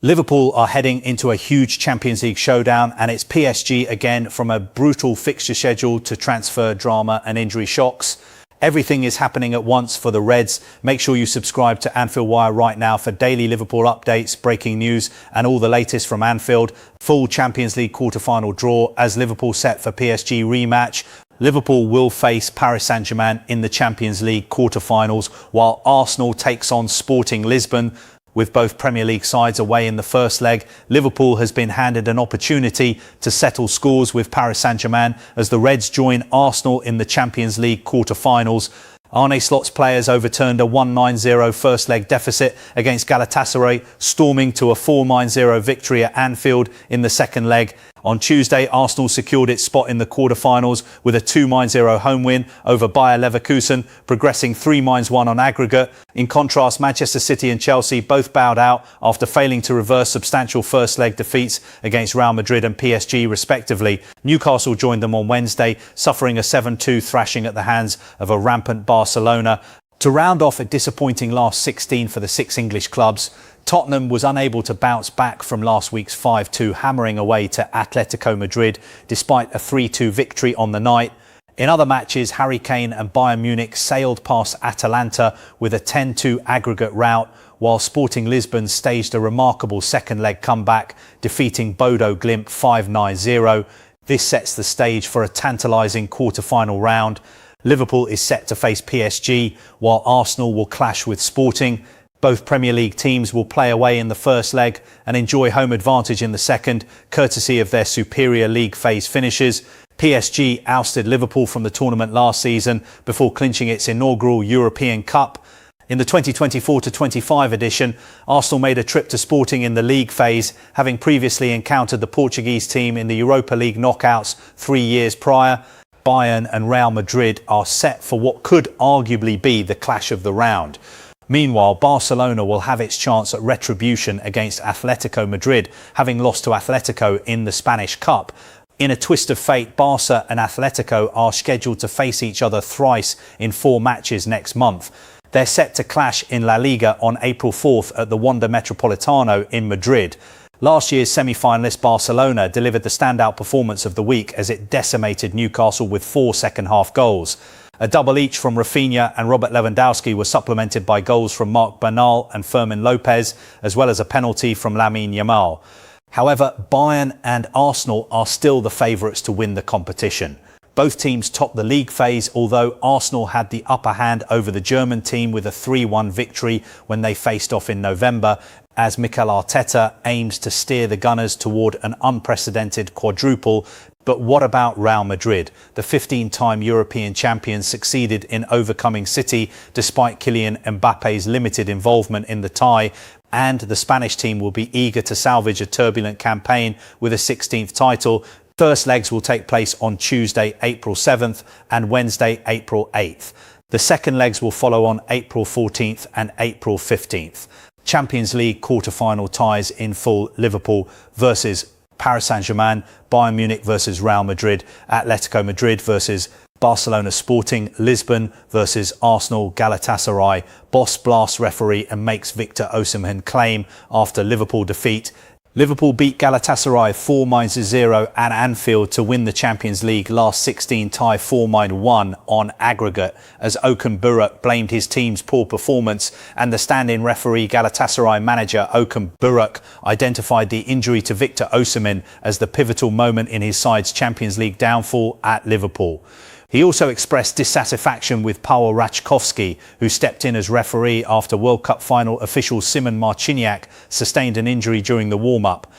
Liverpool are heading into a huge Champions League showdown, and it's PSG again. From a brutal fixture schedule to transfer drama and injury shocks, everything is happening at once for the Reds. Make sure you subscribe to Anfield Wire right now for daily Liverpool updates, breaking news and all the latest from Anfield. Full Champions League quarter-final draw as Liverpool set for PSG rematch. Liverpool will face Paris Saint-Germain in the Champions League quarter-finals, while Arsenal takes on Sporting Lisbon. With both Premier League sides away in the first leg, Liverpool has been handed an opportunity to settle scores with Paris Saint-Germain as the Reds join Arsenal in the Champions League quarter-finals. Arne Slot's players overturned a 1-9-0 first leg deficit against Galatasaray, storming to a 4-9-0 victory at Anfield in the second leg. On Tuesday, Arsenal secured its spot in the quarter-finals with a 2-0 home win over Bayer Leverkusen, progressing 3-1 on aggregate. In contrast, Manchester City and Chelsea both bowed out after failing to reverse substantial first-leg defeats against Real Madrid and PSG, respectively. Newcastle joined them on Wednesday, suffering a 7-2 thrashing at the hands of a rampant Barcelona. To round off a disappointing last 16 for the six English clubs, Tottenham was unable to bounce back from last week's 5-2 hammering away to Atletico Madrid, despite a 3-2 victory on the night. In other matches, Harry Kane and Bayern Munich sailed past Atalanta with a 10-2 aggregate rout, while Sporting Lisbon staged a remarkable second-leg comeback, defeating Bodo Glimt 5-0. This sets the stage for a tantalising quarter-final round. Liverpool is set to face PSG, while Arsenal will clash with Sporting. Both Premier League teams will play away in the first leg and enjoy home advantage in the second, courtesy of their superior league phase finishes. PSG ousted Liverpool from the tournament last season before clinching its inaugural European Cup. In the 2024-25 edition, Arsenal made a trip to Sporting in the league phase, having previously encountered the Portuguese team in the Europa League knockouts 3 years prior. Bayern and Real Madrid are set for what could arguably be the clash of the round. Meanwhile, Barcelona will have its chance at retribution against Atletico Madrid, having lost to Atletico in the Spanish Cup. In a twist of fate, Barca and Atletico are scheduled to face each other thrice in 4 matches next month. They're set to clash in La Liga on April 4th at the Wanda Metropolitano in Madrid. Last year's semi-finalist Barcelona delivered the standout performance of the week as it decimated Newcastle with 4 second-half goals. A double each from Rafinha and Robert Lewandowski was supplemented by goals from Marc Bernal and Fermin Lopez, as well as a penalty from Lamine Yamal. However, Bayern and Arsenal are still the favourites to win the competition. Both teams top the league phase, although Arsenal had the upper hand over the German team with a 3-1 victory when they faced off in November, as Mikel Arteta aims to steer the Gunners toward an unprecedented quadruple. But what about Real Madrid? The 15-time European champions succeeded in overcoming City despite Kylian Mbappe's limited involvement in the tie, and the Spanish team will be eager to salvage a turbulent campaign with a 16th title. First legs will take place on Tuesday, April 7th and Wednesday, April 8th. The second legs will follow on April 14th and April 15th. Champions League quarter-final ties in full: Liverpool versus Paris Saint-Germain, Bayern Munich versus Real Madrid, Atletico Madrid versus Barcelona, Sporting Lisbon versus Arsenal, Galatasaray. Boss blasts referee and makes Victor Osimhen claim after Liverpool defeat. Liverpool beat Galatasaray 4-0 at Anfield to win the Champions League last 16 tie 4-1 on aggregate, as Okan Buruk blamed his team's poor performance, and the stand-in referee Galatasaray manager Okan Buruk identified the injury to Victor Osimhen as the pivotal moment in his side's Champions League downfall at Liverpool. He also expressed dissatisfaction with Paweł Raczkowski, who stepped in as referee after World Cup final official Szymon Marciniak sustained an injury during the warm-up.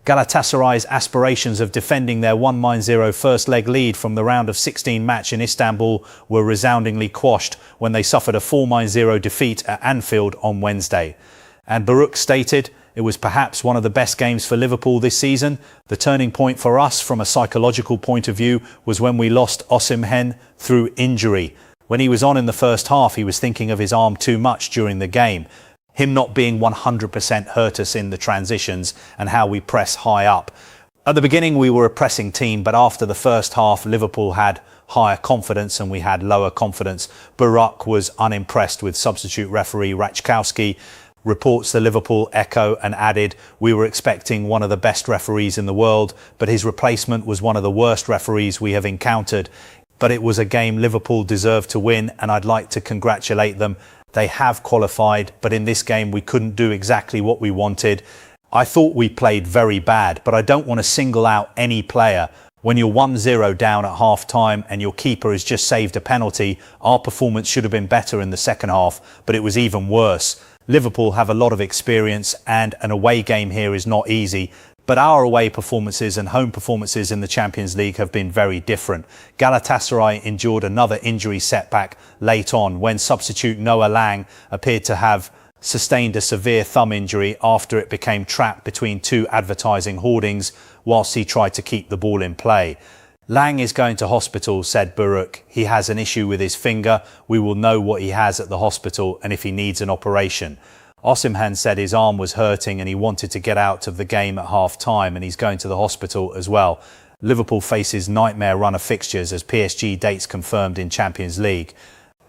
Galatasaray's aspirations of defending their 1-0 first leg lead from the round of 16 match in Istanbul were resoundingly quashed when they suffered a 4-0 defeat at Anfield on Wednesday. And Buruk stated, "It was perhaps one of the best games for Liverpool this season. The turning point for us from a psychological point of view was when we lost Osimhen through injury. When he was on in the first half, he was thinking of his arm too much during the game. Him not being 100% hurt us in the transitions and how we press high up. At the beginning, we were a pressing team, but after the first half, Liverpool had higher confidence and we had lower confidence." Buruk was unimpressed with substitute referee Raczkowski. reports the Liverpool Echo, and added, "We were expecting one of the best referees in the world, but his replacement was one of the worst referees we have encountered. But it was a game Liverpool deserved to win, and I'd like to congratulate them. They have qualified, but in this game we couldn't do exactly what we wanted. I thought we played very bad, but I don't want to single out any player. When you're 1-0 down at half-time and your keeper has just saved a penalty, our performance should have been better in the second half, but it was even worse. Liverpool have a lot of experience and an away game here is not easy, but our away performances and home performances in the Champions League have been very different. Galatasaray endured another injury setback late on when substitute Noa Lang appeared to have sustained a severe thumb injury after it became trapped between two advertising hoardings whilst he tried to keep the ball in play. Lang is going to hospital, said Buruk. He has an issue with his finger. We will know what he has at the hospital and if he needs an operation. Osimhen said his arm was hurting and he wanted to get out of the game at half-time and he's going to the hospital as well. Liverpool faces nightmare run of fixtures as PSG dates confirmed in Champions League.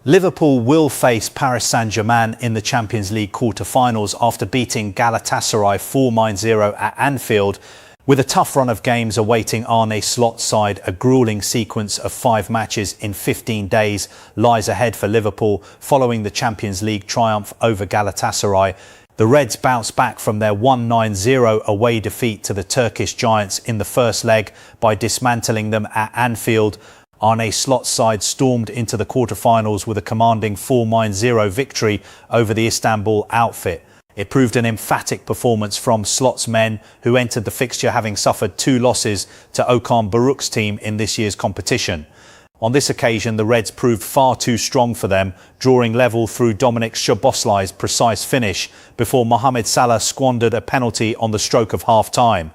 Liverpool will face Paris Saint-Germain in the Champions League quarter-finals after beating Galatasaray 4-0 at Anfield. With a tough run of games awaiting Arne Slot's side, a gruelling sequence of 5 matches in 15 days lies ahead for Liverpool following the Champions League triumph over Galatasaray. The Reds bounced back from their 1-0 away defeat to the Turkish Giants in the first leg by dismantling them at Anfield. Arne Slot's side stormed into the quarter-finals with a commanding 4-0 victory over the Istanbul outfit. It proved an emphatic performance from Slot's men, who entered the fixture having suffered 2 losses to Okan Buruk's team in this year's competition. On this occasion, the Reds proved far too strong for them, drawing level through Dominic Szoboszlai's precise finish before Mohamed Salah squandered a penalty on the stroke of half-time.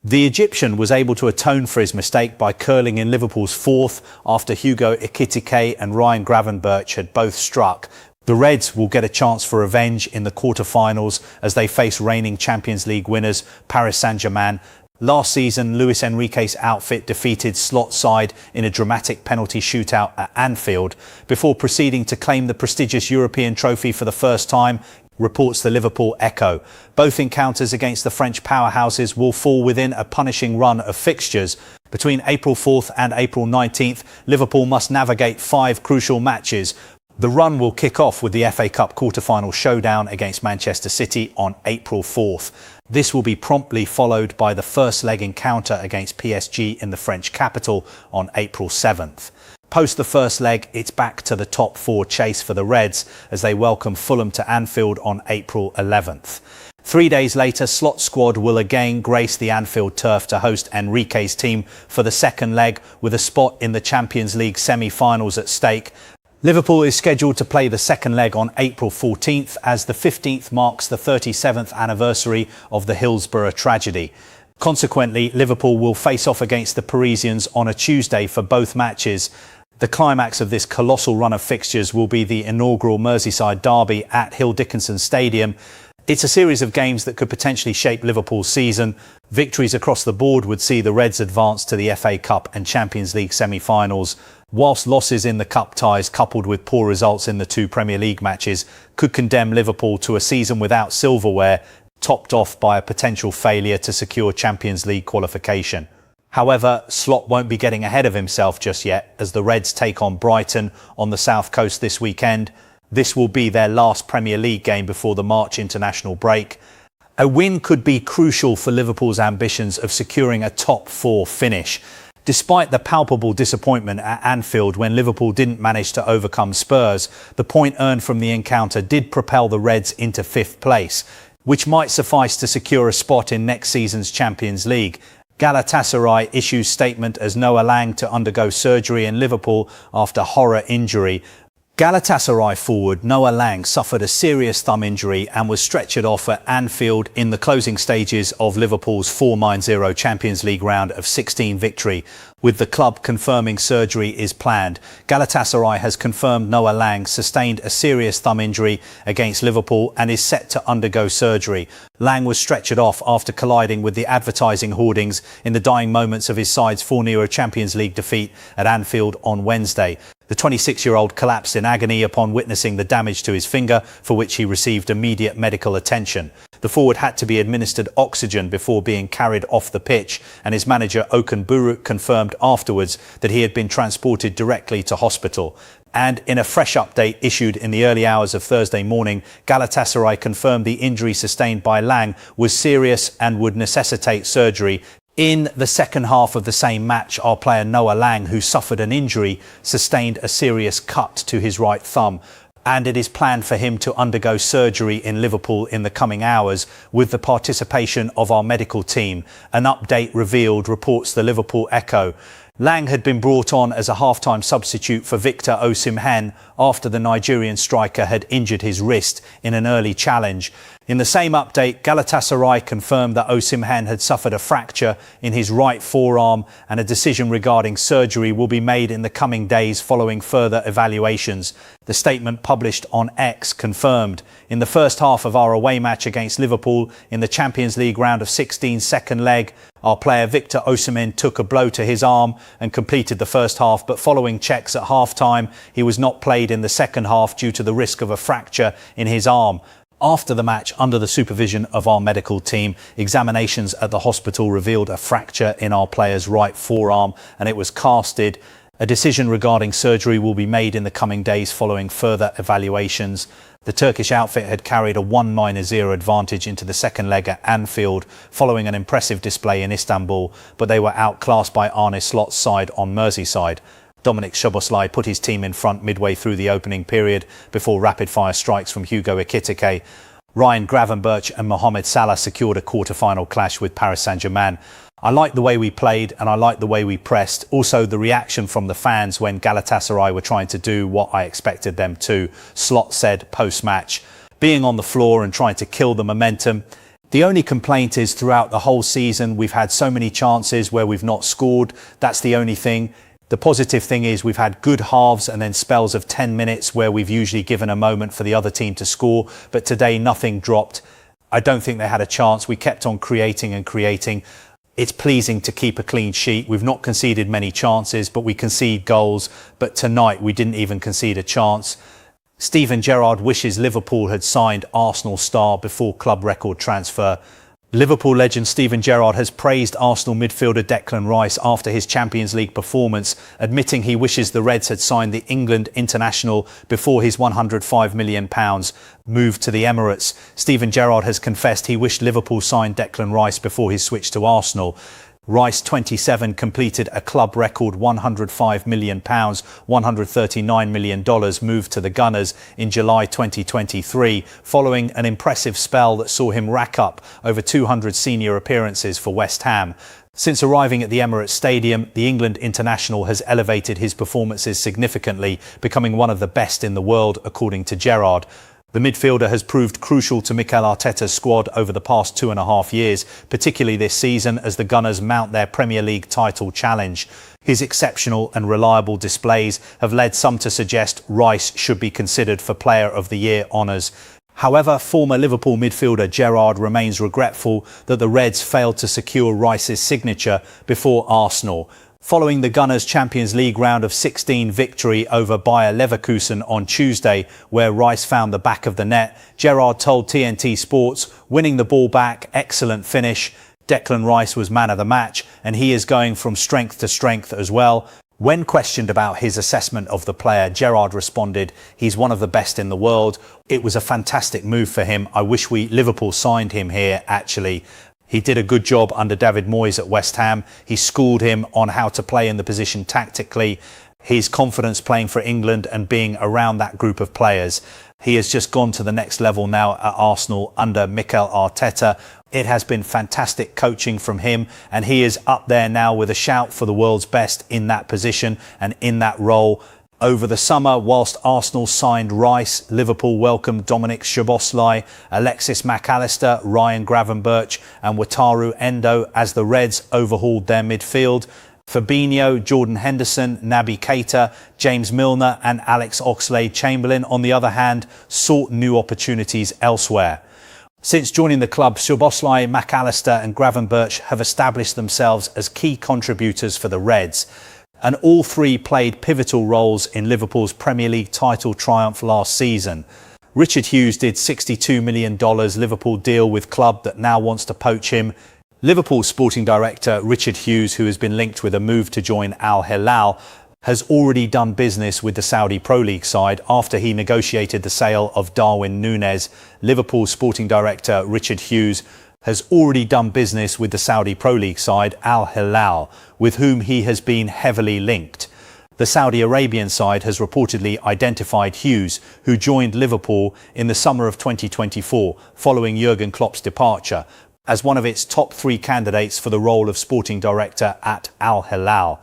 The Egyptian was able to atone for his mistake by curling in Liverpool's 4th after Hugo Ekitike and Ryan Gravenberch had both struck. The Reds will get a chance for revenge in the quarter-finals as they face reigning Champions League winners Paris Saint-Germain. Last season, Luis Enrique's outfit defeated Slot's side in a dramatic penalty shootout at Anfield before proceeding to claim the prestigious European trophy for the first time, reports the Liverpool Echo. Both encounters against the French powerhouses will fall within a punishing run of fixtures. Between April 4th and April 19th, Liverpool must navigate 5 crucial matches. The run will kick off with the FA Cup quarter-final showdown against Manchester City on April 4th. This will be promptly followed by the first leg encounter against PSG in the French capital on April 7th. Post the first leg, it's back to the top 4 chase for the Reds as they welcome Fulham to Anfield on April 11th. 3 days later, Slot's squad will again grace the Anfield turf to host Enrique's team for the second leg with a spot in the Champions League semi-finals at stake. Liverpool is scheduled to play the second leg on April 14th as the 15th marks the 37th anniversary of the Hillsborough tragedy. Consequently, Liverpool will face off against the Parisians on a Tuesday for both matches. The climax of this colossal run of fixtures will be the inaugural Merseyside derby at Hill Dickinson Stadium. It's a series of games that could potentially shape Liverpool's season. Victories across the board would see the Reds advance to the FA Cup and Champions League semi-finals, whilst losses in the cup ties coupled with poor results in the 2 Premier League matches could condemn Liverpool to a season without silverware, topped off by a potential failure to secure Champions League qualification. However, Slot won't be getting ahead of himself just yet as the Reds take on Brighton on the south coast this weekend. This will be their last Premier League game before the March international break. A win could be crucial for Liverpool's ambitions of securing a top 4 finish. Despite the palpable disappointment at Anfield when Liverpool didn't manage to overcome Spurs, the point earned from the encounter did propel the Reds into 5th place, which might suffice to secure a spot in next season's Champions League. Galatasaray issues statement as Noa Lang to undergo surgery in Liverpool after horror injury. Galatasaray forward Noa Lang suffered a serious thumb injury and was stretchered off at Anfield in the closing stages of Liverpool's 4-0 Champions League round of 16 victory, with the club confirming surgery is planned. Galatasaray has confirmed Noa Lang sustained a serious thumb injury against Liverpool and is set to undergo surgery. Lang was stretchered off after colliding with the advertising hoardings in the dying moments of his side's 4-0 Champions League defeat at Anfield on Wednesday. The 26-year-old collapsed in agony upon witnessing the damage to his finger, for which he received immediate medical attention. The forward had to be administered oxygen before being carried off the pitch, and his manager Okan Buruk confirmed afterwards that he had been transported directly to hospital. And in a fresh update issued in the early hours of Thursday morning, Galatasaray confirmed the injury sustained by Lang was serious and would necessitate surgery. In the second half of the same match, our player Noa Lang, who suffered an injury, sustained a serious cut to his right thumb. And it is planned for him to undergo surgery in Liverpool in the coming hours with the participation of our medical team. An update revealed, reports the Liverpool Echo. Lang had been brought on as a half-time substitute for Victor Osimhen after the Nigerian striker had injured his wrist in an early challenge. In the same update, Galatasaray confirmed that Osimhen had suffered a fracture in his right forearm, and a decision regarding surgery will be made in the coming days following further evaluations. The statement published on X confirmed. In the first half of our away match against Liverpool in the Champions League round of 16 second leg, our player Victor Osimhen took a blow to his arm and completed the first half, but following checks at half-time, he was not played in the second half due to the risk of a fracture in his arm. After the match, under the supervision of our medical team, examinations at the hospital revealed a fracture in our player's right forearm and it was casted. A decision regarding surgery will be made in the coming days following further evaluations. The Turkish outfit had carried a 1-0 advantage into the second leg at Anfield following an impressive display in Istanbul, but they were outclassed by Arne Slot's side on Merseyside. Dominic Szoboszlai put his team in front midway through the opening period before rapid-fire strikes from Hugo Ekitike. Ryan Gravenberch and Mohamed Salah secured a quarter-final clash with Paris Saint-Germain. I liked the way we played and I liked the way we pressed. Also, the reaction from the fans when Galatasaray were trying to do what I expected them to, Slot said post-match. Being on the floor and trying to kill the momentum. The only complaint is throughout the whole season we've had so many chances where we've not scored. That's the only thing. The positive thing is we've had good halves and then spells of 10 minutes where we've usually given a moment for the other team to score. But today nothing dropped. I don't think they had a chance. We kept on creating and creating. It's pleasing to keep a clean sheet. We've not conceded many chances, but we concede goals. But tonight we didn't even concede a chance. Steven Gerrard wishes Liverpool had signed Arsenal star before club record transfer. Liverpool legend Steven Gerrard has praised Arsenal midfielder Declan Rice after his Champions League performance, admitting he wishes the Reds had signed the England international before his £105 million move to the Emirates. Steven Gerrard has confessed he wished Liverpool signed Declan Rice before his switch to Arsenal. Rice, 27, completed a club record £105 million, $139 million move to the Gunners in July 2023, following an impressive spell that saw him rack up over 200 senior appearances for West Ham. Since arriving at the Emirates Stadium, the England international has elevated his performances significantly, becoming one of the best in the world, according to Gerrard. The midfielder has proved crucial to Mikel Arteta's squad over the past 2.5 years, particularly this season as the Gunners mount their Premier League title challenge. His exceptional and reliable displays have led some to suggest Rice should be considered for Player of the Year honours. However, former Liverpool midfielder Gerrard remains regretful that the Reds failed to secure Rice's signature before Arsenal. Following the Gunners' Champions League round of 16 victory over Bayer Leverkusen on Tuesday, where Rice found the back of the net, Gerrard told TNT Sports, "Winning the ball back, excellent finish. Declan Rice was man of the match, and he is going from strength to strength as well." When questioned about his assessment of the player, Gerrard responded, "He's one of the best in the world. It was a fantastic move for him. I wish Liverpool signed him here, actually. He did a good job under David Moyes at West Ham. He schooled him on how to play in the position tactically. His confidence playing for England and being around that group of players. He has just gone to the next level now at Arsenal under Mikel Arteta. It has been fantastic coaching from him, and he is up there now with a shout for the world's best in that position and in that role." Over the summer, whilst Arsenal signed Rice, Liverpool welcomed Dominic Szoboszlai, Alexis Mac Allister, Ryan Gravenberch and Wataru Endo as the Reds overhauled their midfield. Fabinho, Jordan Henderson, Naby Keita, James Milner and Alex Oxlade-Chamberlain, on the other hand, sought new opportunities elsewhere. Since joining the club, Szoboszlai, Mac Allister and Gravenberch have established themselves as key contributors for the Reds. and all three played pivotal roles in Liverpool's Premier League title triumph last season. Richard Hughes did $62 million Liverpool deal with club that now wants to poach him. Liverpool sporting director Richard Hughes, who has been linked with a move to join Al Hilal, has already done business with the Saudi Pro League side after he negotiated the sale of Darwin Núñez. Liverpool sporting director Richard Hughes has already done business with the Saudi Pro League side Al Hilal, with whom he has been heavily linked. The Saudi Arabian side has reportedly identified Hughes, who joined Liverpool in the summer of 2024 following Jurgen Klopp's departure, as one of its top three candidates for the role of sporting director at Al Hilal.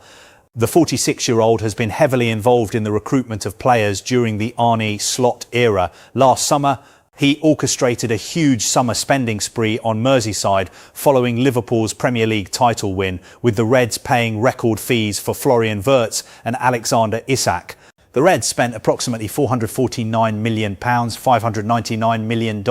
The 46-year-old has been heavily involved in the recruitment of players during the Arne Slot era. Last summer, he orchestrated a huge summer spending spree on Merseyside following Liverpool's Premier League title win, with the Reds paying record fees for Florian Wirtz and Alexander Isak. The Reds spent approximately £449 million, $599 million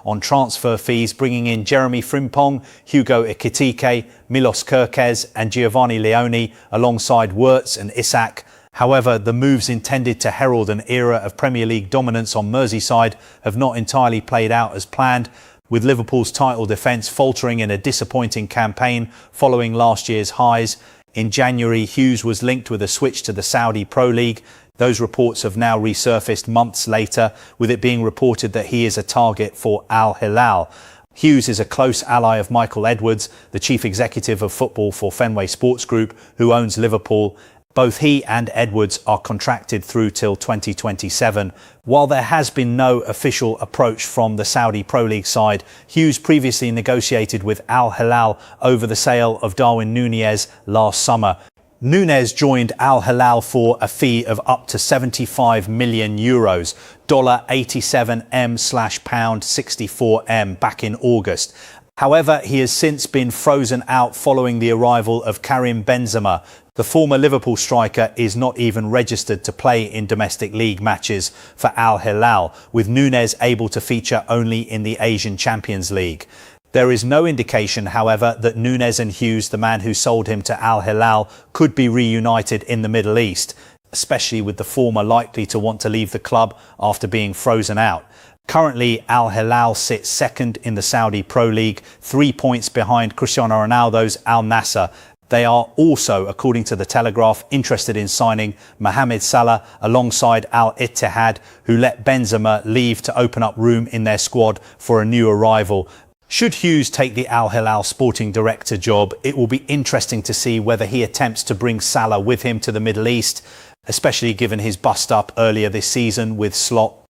on transfer fees, bringing in Jeremy Frimpong, Hugo Ekitike, Milos Kerkez and Giovanni Leone alongside Wirtz and Isak. However, the moves intended to herald an era of Premier League dominance on Merseyside have not entirely played out as planned, with Liverpool's title defence faltering in a disappointing campaign following last year's highs. In January, Hughes was linked with a switch to the Saudi Pro League. Those reports have now resurfaced months later, with it being reported that he is a target for Al Hilal. Hughes is a close ally of Michael Edwards, the chief executive of football for Fenway Sports Group, who owns Liverpool. Both he and Edwards are contracted through till 2027. While there has been no official approach from the Saudi Pro League side, Hughes previously negotiated with Al Hilal over the sale of Darwin Núñez last summer. Núñez joined Al Hilal for a fee of up to €75 million, $87M/pound 64M back in August. However, he has since been frozen out following the arrival of Karim Benzema. The former Liverpool striker is not even registered to play in domestic league matches for Al Hilal, with Núñez able to feature only in the Asian Champions League. There is no indication, however, that Núñez and Hughes, the man who sold him to Al Hilal, could be reunited in the Middle East, especially with the former likely to want to leave the club after being frozen out. Currently, Al Hilal sits second in the Saudi Pro League, 3 points behind Cristiano Ronaldo's Al Nassr. They are also, according to The Telegraph, interested in signing Mohamed Salah alongside Al Ittihad, who let Benzema leave to open up room in their squad for a new arrival. Should Hughes take the Al Hilal sporting director job, it will be interesting to see whether he attempts to bring Salah with him to the Middle East, especially given his bust-up earlier this season with Slot